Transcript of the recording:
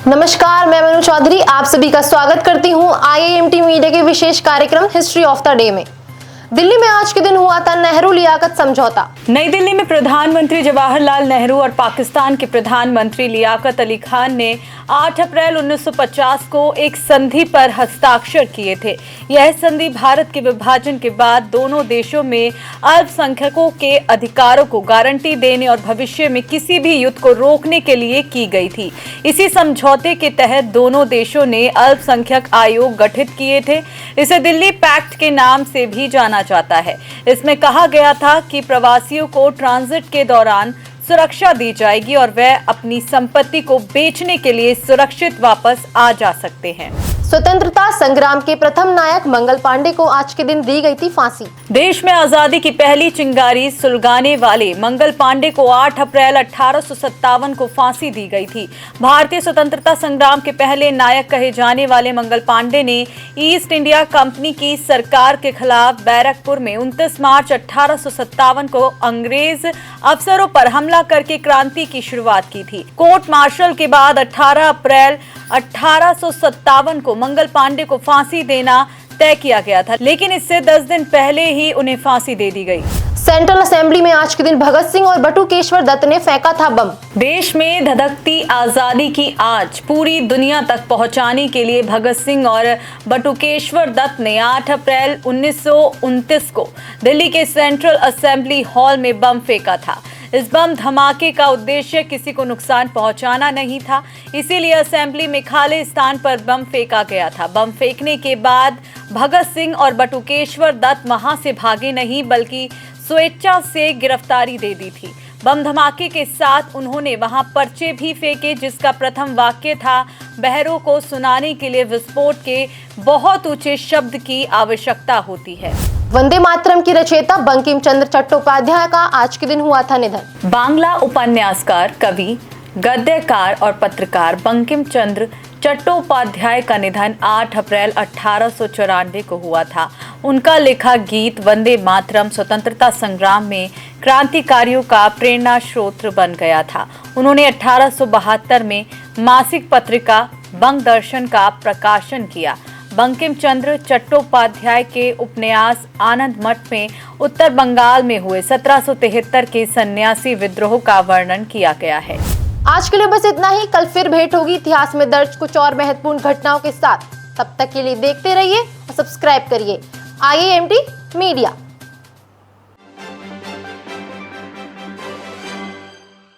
नमस्कार, मैं मनु चौधरी आप सभी का स्वागत करती हूं IIMT मीडिया के विशेष कार्यक्रम हिस्ट्री ऑफ द डे में। दिल्ली में आज के दिन हुआ था नेहरू लियाकत समझौता। नई दिल्ली में प्रधानमंत्री जवाहरलाल नेहरू और पाकिस्तान के प्रधानमंत्री लियाकत अली खान ने 8 अप्रैल 1950 को एक संधि पर हस्ताक्षर किए थे। यह संधि भारत के विभाजन के बाद दोनों देशों में अल्पसंख्यकों के अधिकारों को गारंटी देने और भविष्य में किसी भी युद्ध को रोकने के लिए की गई थी। इसी समझौते के तहत दोनों देशों ने अल्पसंख्यक आयोग गठित किए थे। इसे दिल्ली पैक्ट के नाम से भी जाना जाता है। इसमें कहा गया था कि प्रवासियों को ट्रांजिट के दौरान सुरक्षा दी जाएगी और वह अपनी संपत्ति को बेचने के लिए सुरक्षित वापस आ जा सकते हैं। स्वतंत्रता संग्राम के प्रथम नायक मंगल पांडे को आज के दिन दी गई थी फांसी। देश में आजादी की पहली चिंगारी सुलगाने वाले मंगल पांडे को 8 अप्रैल 1857 को फांसी दी गई थी। भारतीय स्वतंत्रता संग्राम के पहले नायक कहे जाने वाले मंगल पांडे ने ईस्ट इंडिया कंपनी की सरकार के खिलाफ बैरकपुर में 29 मार्च 1857 को अंग्रेज अफसरों पर हमला करके क्रांति की शुरुआत की थी। कोर्ट मार्शल के बाद 18 अप्रैल 1857 को मंगल पांडे को फांसी देना तय किया गया था, लेकिन इससे 10 दिन पहले ही उन्हें फांसी दे दी गई। सेंट्रल असेंबली में आज के दिन भगत सिंह और बटुकेश्वर दत्त ने फेंका था बम। देश में धधकती आजादी की आज पूरी दुनिया तक पहुंचाने के लिए भगत सिंह और बटुकेश्वर दत्त ने 8 अप्रैल 1929 को दिल्ली के सेंट्रल असेंबली हॉल में बम फेंका था। इस बम धमाके का उद्देश्य किसी को नुकसान पहुंचाना नहीं था, इसीलिए असेंबली में खाली स्थान पर बम फेंका गया था। बम फेंकने के बाद भगत सिंह और बटुकेश्वर दत्त वहां से भागे नहीं बल्कि स्वेच्छा से गिरफ्तारी दे दी थी। बम धमाके के साथ उन्होंने वहां पर्चे भी फेंके, जिसका प्रथम वाक्य था, बहरों को सुनाने के लिए विस्फोट के बहुत ऊंचे शब्द की आवश्यकता होती है। वंदे मातरम की रचयिता बंकिम चंद्र चट्टोपाध्याय का आज के दिन हुआ था निधन। बांग्ला उपन्यासकार, कवि, गद्यकार और पत्रकार बंकिम चंद्र चट्टोपाध्याय का निधन 8 अप्रैल 1894 को हुआ था। उनका लिखा गीत वंदे मातरम स्वतंत्रता संग्राम में क्रांतिकारियों का प्रेरणा स्रोत बन गया था। उन्होंने 1872 में मासिक पत्रिका बंग दर्शन का प्रकाशन किया। बंकिम चंद्र चट्टोपाध्याय के उपन्यास आनंद मठ में उत्तर बंगाल में हुए 1773 के सन्यासी विद्रोह का वर्णन किया गया है। आज के लिए बस इतना ही। कल फिर भेंट होगी इतिहास में दर्ज कुछ और महत्वपूर्ण घटनाओं के साथ। तब तक के लिए देखते रहिए और सब्सक्राइब करिए IIMT मीडिया।